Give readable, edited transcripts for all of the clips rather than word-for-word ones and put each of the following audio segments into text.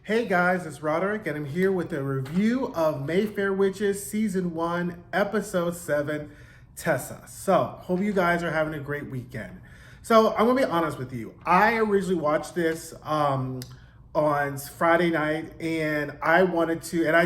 Hey guys, it's Roderick, and I'm here with a review of Mayfair Witches Season 1, Episode 7, Tessa. So, hope you guys are having a great weekend. So, I'm going to be honest with you. I originally watched this on Friday night, and I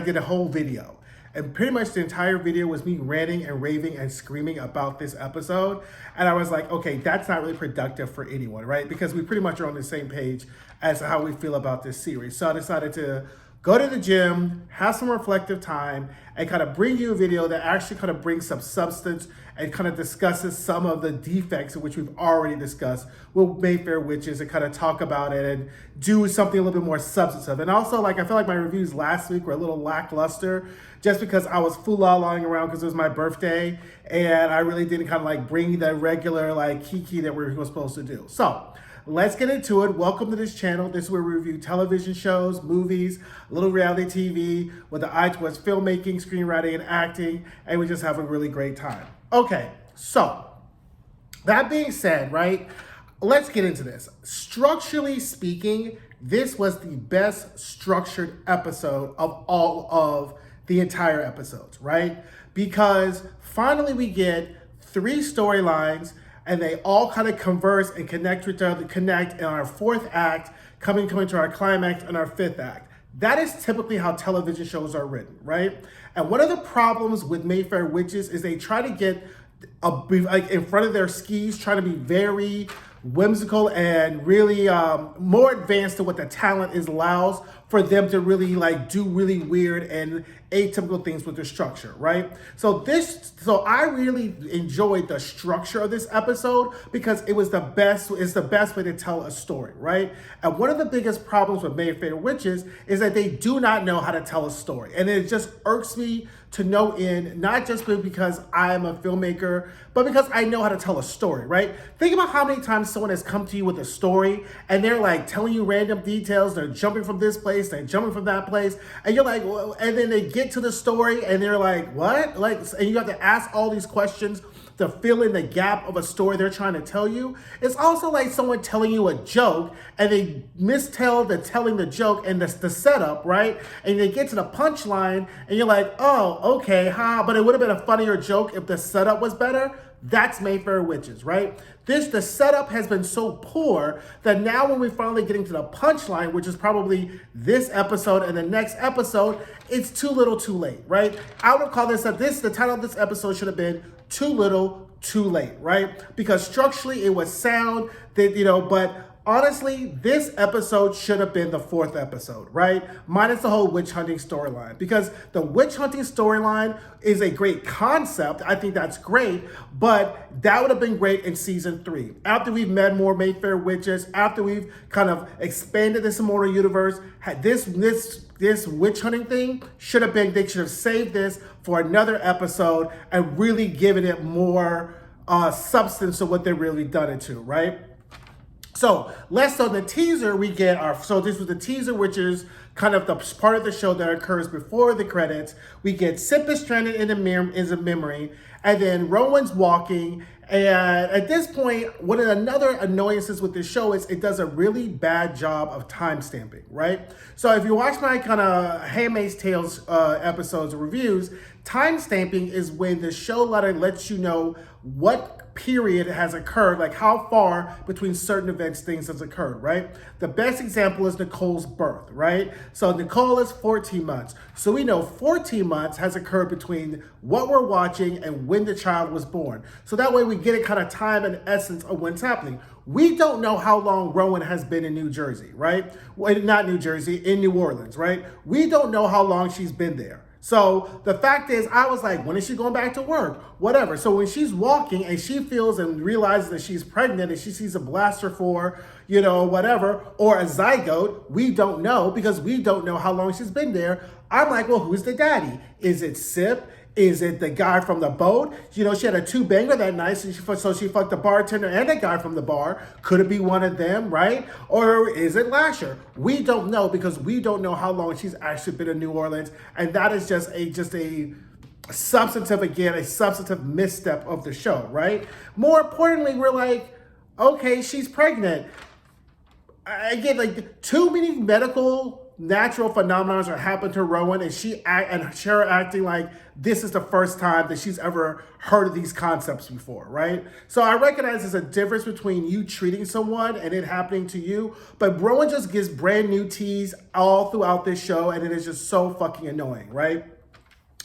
did a whole video. And pretty much the entire video was me ranting and raving and screaming about this episode. And I was like, okay, that's not really productive for anyone, right? Because we pretty much are on the same page as to how we feel about this series. So I decided to go to the gym, have some reflective time, and kind of bring you a video that actually kind of brings some substance and kind of discusses some of the defects which we've already discussed with Mayfair Witches, and kind of talk about it and do something a little bit more substantive. And also, I feel like my reviews last week were a little lackluster just because I was fool-la-laing around because it was my birthday, and I really didn't kind of bring the regular kiki that we were supposed to do. So let's get into it. Welcome to this channel. This is where we review television shows, movies, a little reality TV with an eye towards filmmaking, screenwriting, and acting, and we just have a really great time. Okay, so that being said, right, let's get into this. Structurally speaking, this was the best structured episode of all of the entire episodes, right? Because finally we get 3 storylines, and they all kind of converse and connect with each other, connect in our 4th act, coming to our climax in our 5th act. That is typically how television shows are written, right? And one of the problems with Mayfair Witches is they try to get in front of their skis, trying to be very whimsical and really more advanced to what the talent is allows for them to really do really weird and atypical things with the structure, right? So I really enjoyed the structure of this episode because it's the best way to tell a story, right? And one of the biggest problems with Mayfair Witches is that they do not know how to tell a story. And it just irks me to no end, not just because I am a filmmaker, but because I know how to tell a story, right? Think about how many times someone has come to you with a story and they're telling you random details, they're jumping from this place, they're jumping from that place, and you're like, well, and then they get to the story and they're like, what? And you have to ask all these questions to fill in the gap of a story they're trying to tell you. It's also like someone telling you a joke and they mistell telling the joke and the setup, right? And they get to the punchline and you're like, oh, okay, but it would have been a funnier joke if the setup was better. That's Mayfair Witches, right? The setup has been so poor that now when we finally get into the punchline, which is probably this episode and the next episode, it's too little too late, right? I would call the title of this episode should have been Too Little Too Late, right? Because structurally it was sound, but honestly, this episode should have been the 4th episode, right? Minus the whole witch hunting storyline. Because the witch hunting storyline is a great concept. I think that's great, but that would have been great in season 3. After we've met more Mayfair Witches, after we've kind of expanded this Maury universe, this witch hunting thing they should have saved this for another episode and really given it more substance to what they really done it to, right? So the teaser we get this was the teaser, which is kind of the part of the show that occurs before the credits. We get Sip is stranded in a memory, and then Rowan's walking. And at this point, one of another annoyances with this show is it does a really bad job of time stamping, right? So if you watch my kind of Handmaid's Tales episodes or reviews, time stamping is when the show lets you know what period has occurred, how far between certain events things has occurred, right? The best example is Nicole's birth, right? So Nicole is 14 months. So we know 14 months has occurred between what we're watching and when the child was born. So that way we get a kind of time and essence of what's happening. We don't know how long Rowan has been in New Jersey, right? Well, not New Jersey, in New Orleans, right? We don't know how long she's been there. So the fact is, I was like, when is she going back to work? Whatever. So when she's walking and she feels and realizes that she's pregnant and she sees a blaster for, whatever, or a zygote, we don't know because we don't know how long she's been there. I'm like, well, who's the daddy? Is it Sip? Is it the guy from the boat? She had a 2-banger that night, so she fucked the bartender and the guy from the bar. Could it be one of them, right? Or is it Lasher? We don't know because we don't know how long she's actually been in New Orleans, and that is just a substantive misstep of the show, right? More importantly, we're like, okay, she's pregnant. Again, too many medical natural phenomenons are happening to Rowan, and her acting like this is the first time that she's ever heard of these concepts before, right? So I recognize there's a difference between you treating someone and it happening to you, but Rowan just gives brand new teas all throughout this show, and it is just so fucking annoying, right?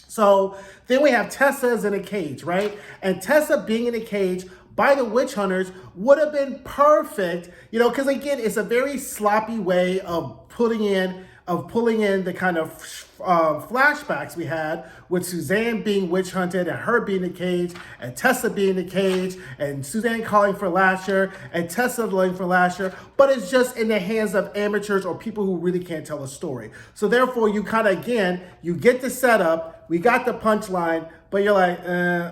So then we have Tessa is in a cage, right? And Tessa being in a cage by the witch hunters would have been perfect, because again, it's a very sloppy way of pulling in the kind of flashbacks we had with Suzanne being witch hunted and her being in the cage and Tessa being in the cage and Suzanne calling for Lasher and Tessa looking for Lasher, but it's just in the hands of amateurs or people who really can't tell a story. So therefore you kind of, again, you get the setup, we got the punchline, but you're like,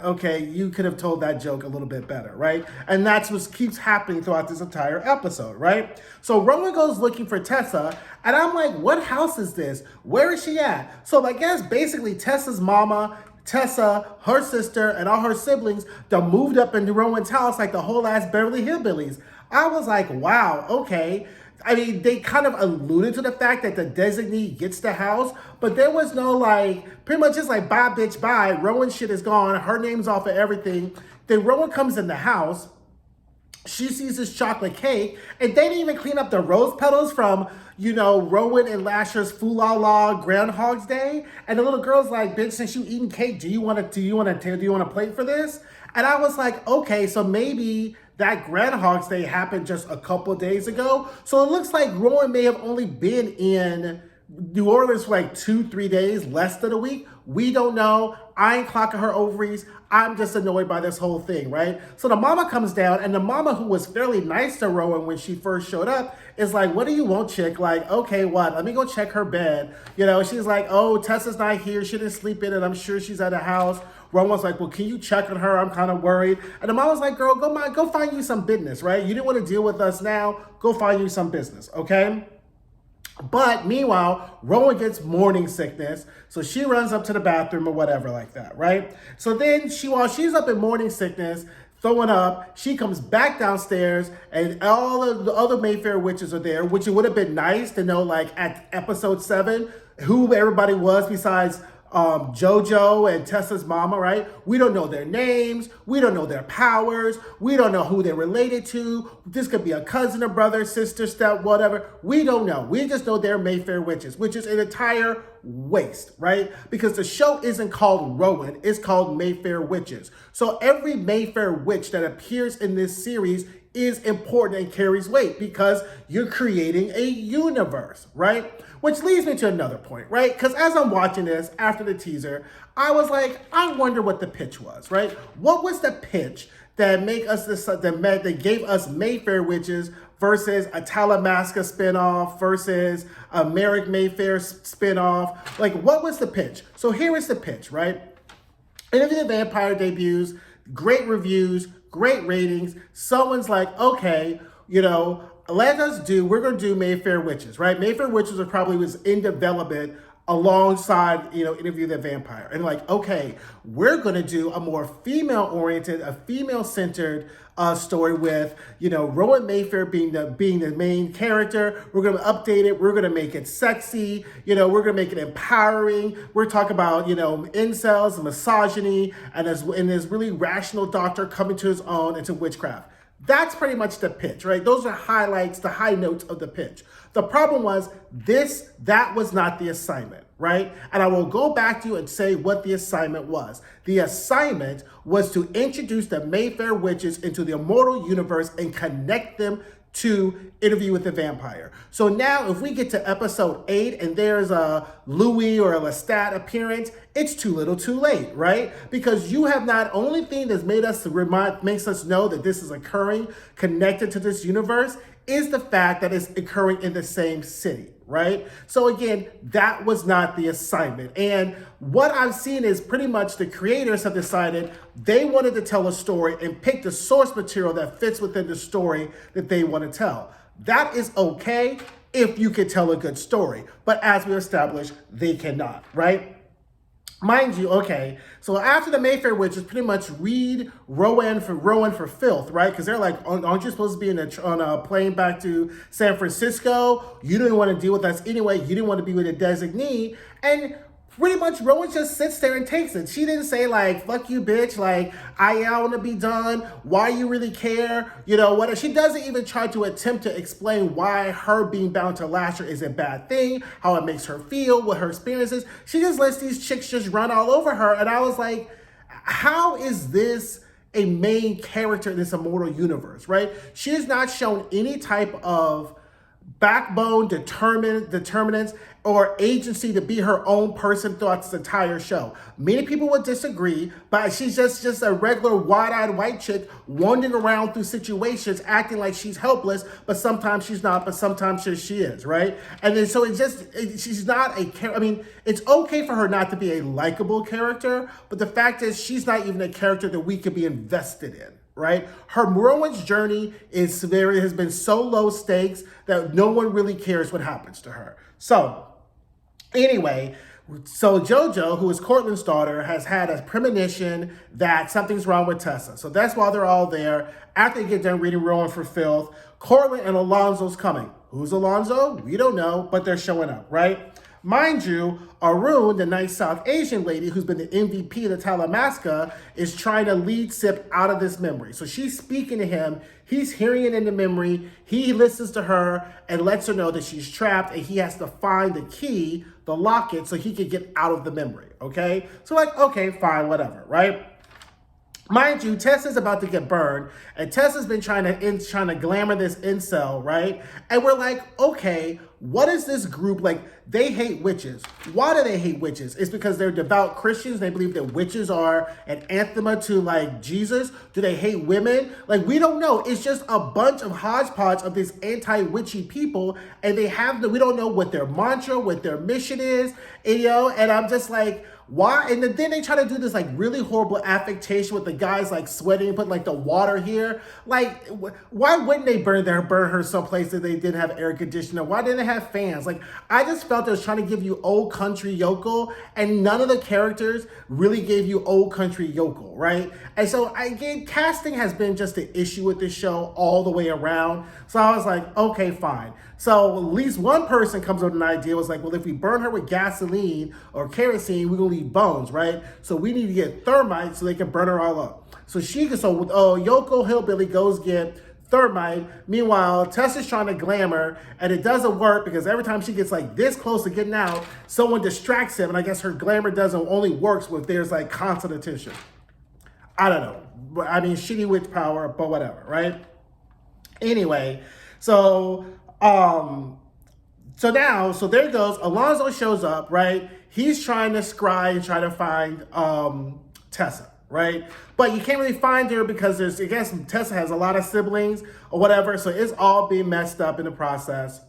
okay, you could have told that joke a little bit better, right? And that's what keeps happening throughout this entire episode, right? So Rowan goes looking for Tessa, and I'm like, what house is this? Where is she at? So I guess basically Tessa's mama, Tessa, her sister, and all her siblings, they moved up into Rowan's house like the whole ass Beverly Hillbillies. I was like, wow, okay. I mean, they kind of alluded to the fact that the designee gets the house, but there was no pretty much just like, bye, bitch, bye. Rowan shit is gone. Her name's off of everything. Then Rowan comes in the house. She sees this chocolate cake, and they didn't even clean up the rose petals from, Rowan and Lasher's Fool-La-La Groundhog's Day. And the little girl's like, bitch, since you eating cake, do you want a plate for this? And I was like, okay, so maybe that Groundhog's Day happened just a couple of days ago. So it looks like Rowan may have only been in New Orleans for 2-3 days, less than a week. We don't know. I ain't clocking her ovaries. I'm just annoyed by this whole thing, right? So the mama comes down, and the mama, who was fairly nice to Rowan when she first showed up, is like, what do you want, chick? Like, okay, what? Let me go check her bed. She's like, oh, Tessa's not here. She didn't sleep in it. I'm sure she's at the house. Rowan's like, well, can you check on her? I'm kind of worried. And the mom was like, girl, go find you some business, right? You didn't want to deal with us now. Go find you some business, okay? But meanwhile, Rowan gets morning sickness, so she runs up to the bathroom or whatever like that, right? So then while she's up in morning sickness, throwing up, she comes back downstairs, and all of the other Mayfair witches are there, which it would have been nice to know, at episode 7, who everybody was besides JoJo and Tessa's mama, right? We don't know their names. We don't know their powers. We don't know who they're related to. This could be a cousin, a brother, sister, step, whatever. We don't know. We just know they're Mayfair witches, which is an entire waste, right? Because the show isn't called Rowan. It's called Mayfair Witches. So every Mayfair witch that appears in this series is important and carries weight because you're creating a universe, right? Which leads me to another point, right? Because as I'm watching this after the teaser, I was like, I wonder what the pitch was, right? What was the pitch that gave us Mayfair Witches versus a Talamasca spinoff versus a Merrick Mayfair spinoff? What was the pitch? So here is the pitch, right? Interview the Vampire debuts, great reviews, great ratings. Someone's like, okay, we're going to do Mayfair Witches, right? Mayfair Witches was in development alongside, Interview the Vampire. And okay, we're going to do a more female-oriented, a female-centered story with, Rowan Mayfair being the main character. We're going to update it. We're going to make it sexy. We're going to make it empowering. We're talking about, incels, misogyny, and this really rational doctor coming to his own into witchcraft. That's pretty much the pitch, right? Those are highlights, the high notes of the pitch. The problem was that was not the assignment, right? And I will go back to you and say what the assignment was. The assignment was to introduce the Mayfair Witches into the immortal universe and connect them to Interview with the Vampire. So now if we get to episode 8 and there's a Louis or a Lestat appearance, it's too little too late, right? Because you have not only thing that's makes us know that this is occurring connected to this universe is the fact that it's occurring in the same city, right? So again, that was not the assignment. And what I've seen is pretty much the creators have decided they wanted to tell a story and pick the source material that fits within the story that they want to tell. That is okay if you can tell a good story. But as we established, they cannot, right? Mind you, okay, so after the Mayfair witches pretty much read Rowan for filth, right? Because they're like, aren't you supposed to be on a plane back to San Francisco? You didn't want to deal with us anyway. You didn't want to be with a designee. And pretty much Rowan just sits there and takes it. She didn't say like, fuck you, bitch, like, I want to be done. Why you really care? You know, what? She doesn't even try to attempt to explain why her being bound to Lasher is a bad thing, how it makes her feel, what her experiences. She just lets these chicks just run all over her. And I was like, how is this a main character in this immortal universe, right? She has not shown any type of backbone, determinants, or agency to be her own person throughout this entire show. Many people would disagree, but she's just a regular wide-eyed white chick wandering around through situations acting like she's helpless, but sometimes she's not, but sometimes she is, right? And then so she's not a character. I mean, it's okay for her not to be a likable character, but the fact is she's not even a character that we could be invested in. Right? Her Rowan's journey has been so low stakes that no one really cares what happens to her. So, anyway, so JoJo, who is Cortland's daughter, has had a premonition that something's wrong with Tessa. So that's why they're all there. After they get done reading Rowan for filth, Cortland and Alonzo's coming. Who's Alonzo? We don't know, but they're showing up, right? Mind you, Arun, the nice South Asian lady who's been the MVP of the Talamasca, is trying to lead Sip out of this memory. So she's speaking to him. He's hearing it in the memory. He listens to her and lets her know that she's trapped and he has to find the key, the locket, so he can get out of the memory, okay? So like, okay, fine, whatever, right? Mind you, Tessa's about to get burned, and Tessa's been trying to glamour this incel, right? And we're like, okay, what is this group like? They hate witches. Why do they hate witches? It's because they're devout Christians. They believe that witches are an anathema to like Jesus. Do they hate women? Like, we don't know. It's just a bunch of hodgepodge of these anti-witchy people, and we don't know what their mantra, what their mission is, and I'm just like, why? And then they try to do this like really horrible affectation with the guys like sweating and put like the water here. Like, why wouldn't they burn her someplace that they didn't have air conditioner? Why didn't they have fans? Like, I just felt it was trying to give you old country yokel, and none of the characters really gave you old country yokel, right? And so again, casting has been just an issue with this show all the way around. So I was like, okay, fine. So at least one person comes up with an idea, was like, well, if we burn her with gasoline or kerosene, we're gonna leave bones, right? So we need to get thermite so they can burn her all up. So Yoko Hillbilly goes get thermite. Meanwhile, Tessa's trying to glamour, and it doesn't work because every time she gets like this close to getting out, someone distracts him, and I guess her glamour only works if there's like constant attention. I don't know. I mean, shitty witch power, but whatever, right? Anyway, so there goes. Alonzo shows up, right? He's trying to scry and try to find Tessa, right? But you can't really find her because Tessa has a lot of siblings or whatever, so it's all being messed up in the process.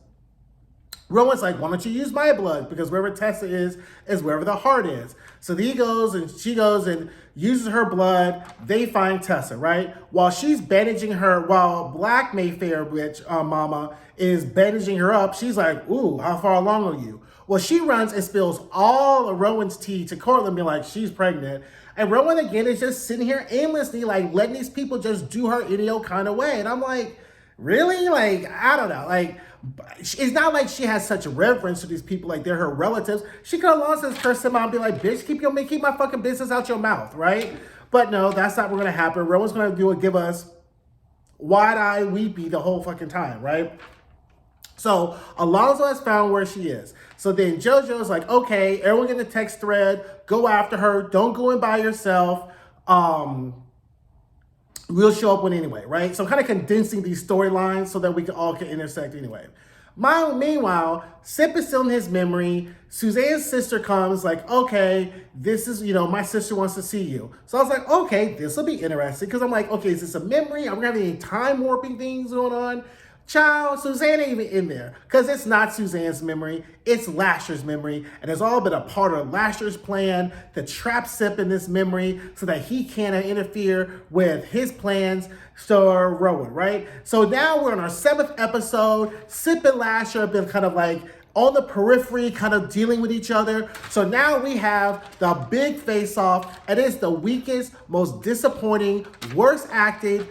Rowan's like, why don't you use my blood? Because wherever Tessa is wherever the heart is. So she goes and uses her blood. They find Tessa, right? While she's bandaging her, while Black Mayfair witch mama is bandaging her up, she's like, ooh, how far along are you? Well, she runs and spills all of Rowan's tea to Cortland, being like, she's pregnant. And Rowan, again, is just sitting here aimlessly, like, letting these people just do her any old kind of way. And I'm like, really? Like, I don't know. Like, it's not like she has such reverence to these people, like they're her relatives. She could have lost this person and be like, bitch, keep my fucking business out your mouth, right? But no, that's not what's going to happen. Rowan's going to give us wide-eyed weepy the whole fucking time, right? So Alonzo has found where she is. So then JoJo's like, okay, everyone get a text thread, go after her, don't go in by yourself. We'll show up one anyway, right? So I'm kind of condensing these storylines so that we can intersect anyway. Meanwhile, Sip is still in his memory. Suzanne's sister comes like, okay, this is, my sister wants to see you. So I was like, okay, this will be interesting. Because I'm like, okay, is this a memory? Are we having any time warping things going on? Child, Suzanne ain't even in there because it's not Suzanne's memory, it's Lasher's memory, and it's all been a part of Lasher's plan to trap Sip in this memory so that he can't interfere with his plans for Rowan, right? So now we're on our 7th episode. Sip and Lasher have been kind of like on the periphery kind of dealing with each other. So now we have the big face-off, and it's the weakest, most disappointing, worst acted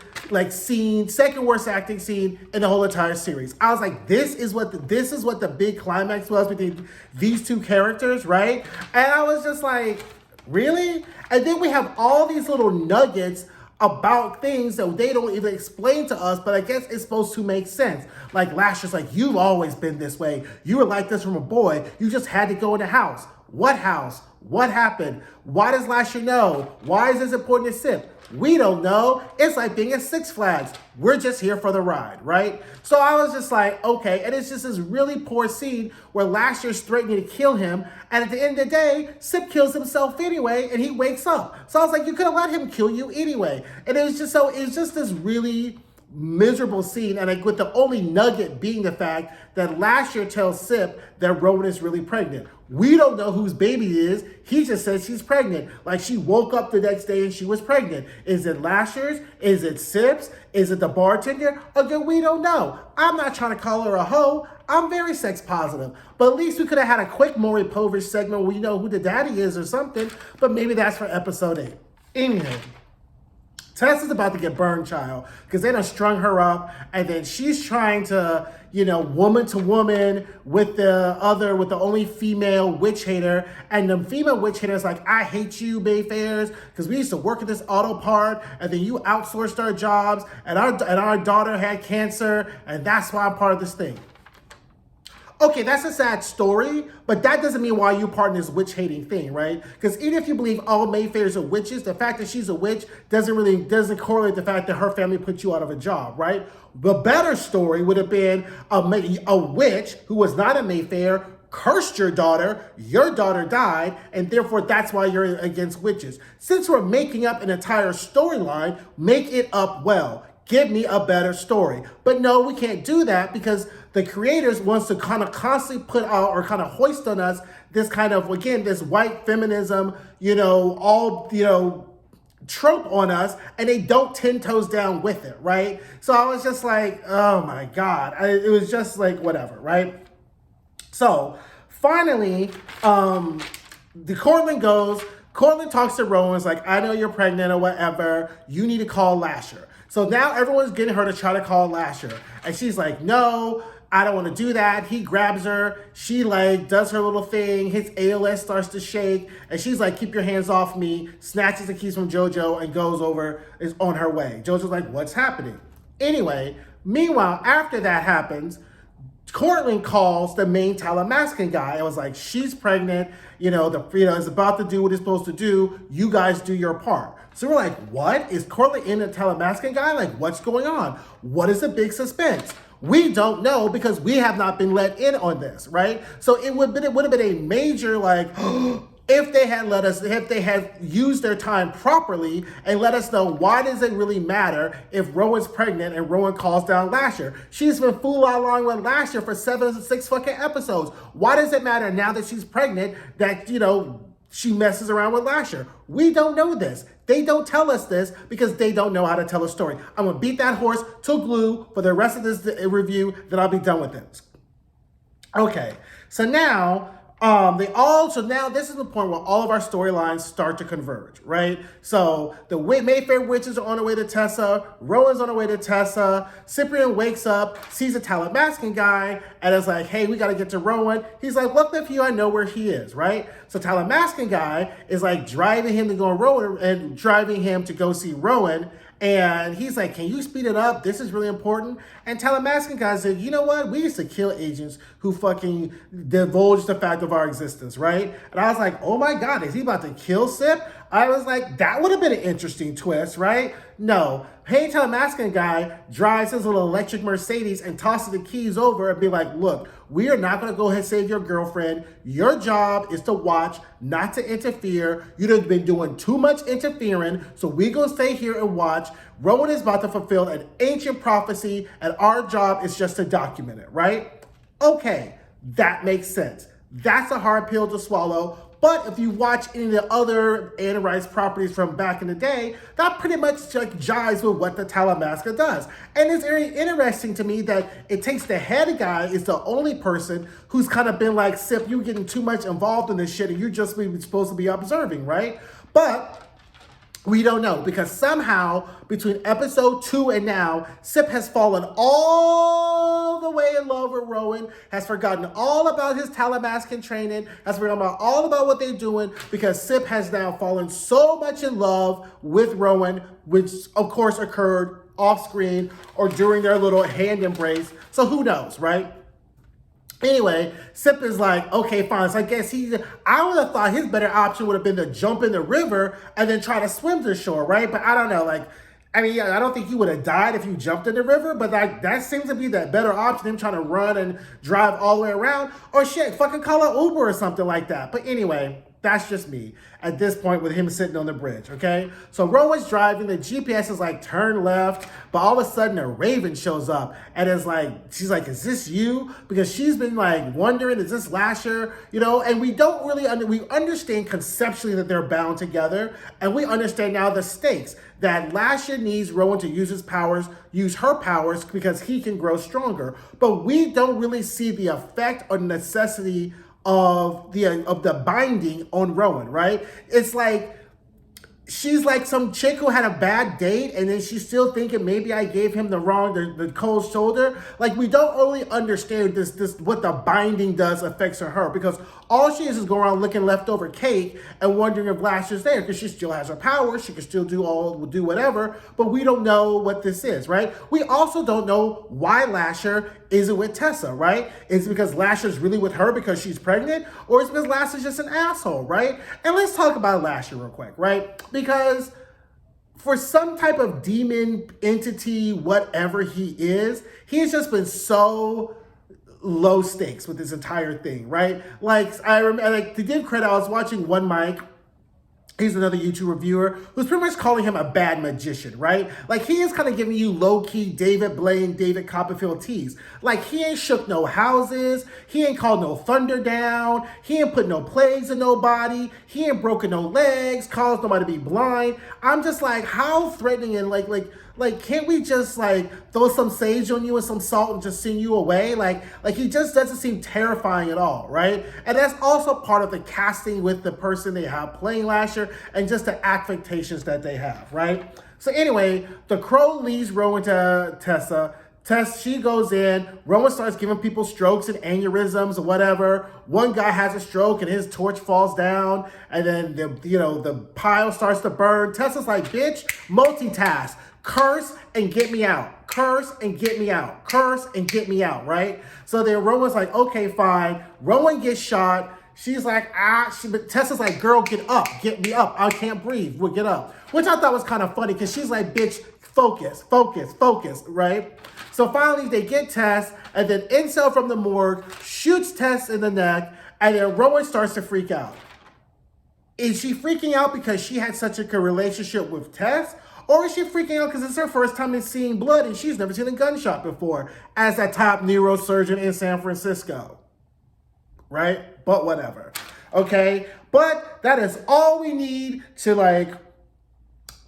scene, second worst acting scene in the whole entire series. I was like, this is what the big climax was between these two characters, right? And I was just like, really? And then we have all these little nuggets about things that they don't even explain to us, but I guess it's supposed to make sense. Like Lasher's like, you've always been this way. You were like this from a boy. You just had to go in the house. What house? What happened? Why does Lasher know? Why is this important to Sip? We don't know. It's like being at Six Flags. We're just here for the ride, right? So I was just like, okay. And it's just this really poor scene where Lasher's threatening to kill him. And at the end of the day, Sip kills himself anyway, and he wakes up. So I was like, you could have let him kill you anyway. And it's just this really miserable scene, and with the only nugget being the fact that Lasher tells Sip that Rowan is really pregnant. We don't know whose baby it is. He just says she's pregnant. Like she woke up the next day and she was pregnant. Is it Lasher's? Is it Sip's? Is it the bartender? Again, we don't know. I'm not trying to call her a hoe. I'm very sex positive. But at least we could have had a quick Maury Povich segment where we know who the daddy is or something. But maybe that's for episode 8. Anywho, Tessa's about to get burned, child, because they done strung her up, and then she's trying to, woman to woman with the only female witch hater, and the female witch hater is like, I hate you, Mayfairs, because we used to work at this auto part, and then you outsourced our jobs, and our daughter had cancer, and that's why I'm part of this thing. Okay, that's a sad story, but that doesn't mean why you part in this witch-hating thing, right? Because even if you believe all Mayfairs are witches, the fact that she's a witch doesn't correlate the fact that her family put you out of a job, right? The better story would have been a witch who was not a Mayfair, cursed your daughter died, and therefore that's why you're against witches. Since we're making up an entire storyline, make it up well. Give me a better story. But no, we can't do that because the creators wants to kind of constantly put out or kind of hoist on us this kind of, again, this white feminism, trope on us, and they don't 10 toes down with it, right? So I was just like, oh my God. It was just like, whatever, right? So finally, Cortland talks to Rowan's like, I know you're pregnant or whatever. You need to call Lasher. So now everyone's getting her to try to call Lasher. And she's like, no, I don't want to do that. He grabs her. She does her little thing. His ALS starts to shake. And she's like, keep your hands off me. Snatches the keys from JoJo and is on her way. JoJo's like, what's happening? Anyway, meanwhile, after that happens, Cortland calls the main Talamascan guy and was like, she's pregnant, is about to do what it's supposed to do. You guys do your part. So we're like, what? Is Cortland in the Talamascan guy? Like, what's going on? What is the big suspense? We don't know because we have not been let in on this, right? So it would have been a major, if they had used their time properly and let us know, why does it really matter if Rowan's pregnant and Rowan calls down Lasher? She's been fooling along with Lasher for 6 fucking episodes. Why does it matter now that she's pregnant that, she messes around with Lasher? We don't know this. They don't tell us this because they don't know how to tell a story. I'm going to beat that horse to glue for the rest of this review, then I'll be done with it. Okay, so now now this is the point where all of our storylines start to converge, right? So the Mayfair witches are on their way to Tessa, Rowan's on her way to Tessa, Cyprian wakes up, sees a Talamascan guy, and is like, hey, we got to get to Rowan. He's like, look at you, I know where he is, right? So Talamascan guy is like driving him to go Rowan and driving him to go see Rowan. And he's like, can you speed it up? This is really important. And Talamascan guy said, you know what? We used to kill agents who fucking divulged the fact of our existence, right? And I was like, oh my God, is he about to kill Sip? I was like, that would have been an interesting twist, right? No. Hey, Talamascan guy drives his little electric Mercedes and tosses the keys over and be like, look, we are not going to go ahead and save your girlfriend. Your job is to watch, not to interfere. You've been doing too much interfering, so we're going to stay here and watch. Rowan is about to fulfill an ancient prophecy, and our job is just to document it, right? Okay, that makes sense. That's a hard pill to swallow. But if you watch any of the other Anne Rice properties from back in the day, that pretty much like jives with what the Talamasca does. And it's very interesting to me that it takes the head guy is the only person who's kind of been like, Sip, you're getting too much involved in this shit and you're just supposed to be observing, right? But we don't know, because somehow between episode 2 and now, Sip has fallen all the way in love with Rowan, has forgotten all about his Talamascan training, has forgotten all about what they're doing, because Sip has now fallen so much in love with Rowan, which of course occurred off screen or during their little hand embrace. So who knows, right? Anyway, Sip is like, okay, fine. So I guess I would have thought his better option would have been to jump in the river and then try to swim to shore, right? But I don't know, I don't think you would have died if you jumped in the river, but that seems to be the better option, him trying to run and drive all the way around. Or shit, fucking call an Uber or something like that. But anyway, that's just me at this point with him sitting on the bridge, okay? So Rowan's driving, the GPS is like, turn left, but all of a sudden a raven shows up and is like, she's like, is this you? Because she's been like wondering, is this Lasher? You know, and we don't really, we understand conceptually that they're bound together, and we understand now the stakes, that Lasher needs Rowan to use her powers because he can grow stronger. But we don't really see the effect or necessity of the binding on Rowan, right? It's like she's like some chick who had a bad date and then she's still thinking maybe I gave him the cold shoulder. Like, we don't really understand this what the binding does affects her, because all she is going around looking leftover cake and wondering if Lasher's there, because she still has her power, she can still do whatever, but we don't know what this is, right? We also don't know why Lasher isn't with Tessa, right? Is it because Lasher's really with her because she's pregnant, or is it because Lasher's just an asshole, right? And let's talk about Lasher real quick, right? Because for some type of demon entity, whatever he is, he's just been so low stakes with this entire thing, right? Like, I remember, like, to give credit, I was watching One Mike. He's another YouTube reviewer who's pretty much calling him a bad magician, right? Like, he is kind of giving you low-key David Blaine, David Copperfield tease. Like, he ain't shook no houses. He ain't called no thunder down. He ain't put no plagues in nobody. He ain't broken no legs, caused nobody to be blind. I'm just like, how threatening and like, can't we just like throw some sage on you and some salt and just send you away? Like he just doesn't seem terrifying at all, right? And that's also part of the casting with the person they have playing Lasher and just the affectations that they have, right? So anyway, the crow leads Rowan to Tessa. She goes in, Rowan starts giving people strokes and aneurysms or whatever. One guy has a stroke and his torch falls down, and then the pile starts to burn. Tessa's like, bitch, multitask. Curse and get me out. Curse and get me out. Curse and get me out, right? So then Rowan's like, okay, fine. Rowan gets shot. She's like, but Tessa's like, girl, get up. Get me up. I can't breathe. We'll get up. Which I thought was kind of funny because she's like, bitch, focus, right? So finally they get Tess, and then Incel from the morgue shoots Tess in the neck, and then Rowan starts to freak out. Is she freaking out because she had such a good relationship with Tess? Or is she freaking out because it's her first time in seeing blood and she's never seen a gunshot before as a top neurosurgeon in San Francisco? Right? But whatever. Okay? But that is all we need to like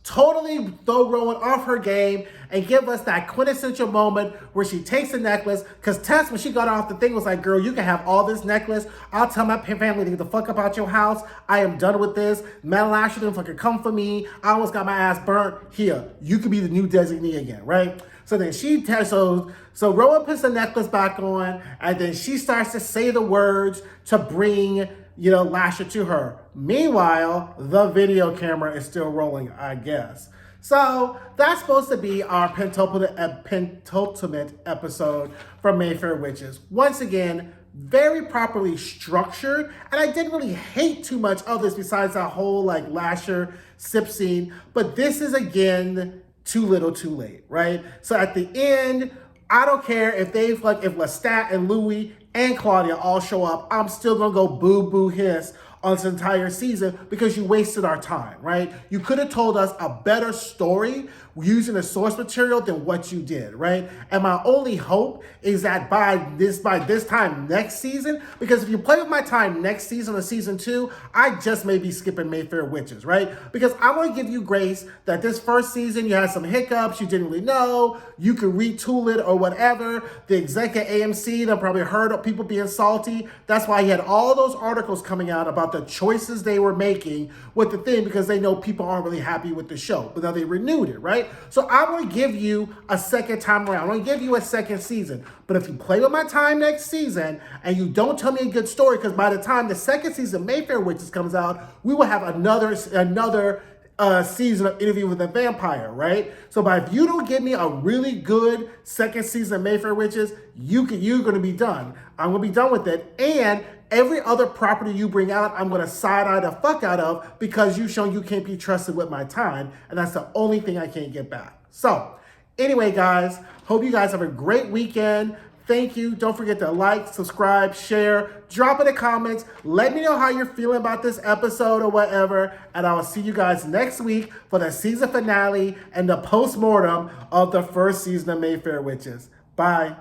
totally throw Rowan off her game and give us that quintessential moment where she takes the necklace. Because Tess, when she got off the thing, was like, girl, you can have all this necklace. I'll tell my family to get the fuck up out your house. I am done with this. Metal Lasher didn't fucking come for me. I almost got my ass burnt. Here, you could be the new designee again, right? So then so Rowan puts the necklace back on, and then she starts to say the words to bring Lasher to her. Meanwhile, the video camera is still rolling, I guess. So that's supposed to be our penultimate episode from Mayfair Witches. Once again, very properly structured, and I didn't really hate too much of this besides that whole like Lasher Sip scene, but this is again too little too late, right? So at the end, I don't care if if Lestat and Louis and Claudia all show up, I'm still gonna go boo hiss on this entire season because you wasted our time, right? You could have told us a better story using the source material than what you did, right? And my only hope is that by this time next season, because if you play with my time next season or season 2, I just may be skipping Mayfair Witches, right? Because I want to give you grace that this first season you had some hiccups, you didn't really know, you could retool it or whatever. The exec at AMC, they probably heard of people being salty. That's why he had all those articles coming out about the choices they were making with the thing, because they know people aren't really happy with the show. But now they renewed it, right? So I want to give you a second time around. I want to give you a second season. But if you play with my time next season and you don't tell me a good story, because by the time the second season Mayfair Witches comes out, we will have another season of Interview with a Vampire, right? So if you don't give me a really good second season of Mayfair Witches, you're going to be done. I'm going to be done with it. And every other property you bring out, I'm going to side-eye the fuck out of, because you've shown you can't be trusted with my time. And that's the only thing I can't get back. So anyway, guys, hope you guys have a great weekend. Thank you. Don't forget to like, subscribe, share, drop in the comments. Let me know how you're feeling about this episode or whatever. And I will see you guys next week for the season finale and the post-mortem of the first season of Mayfair Witches. Bye.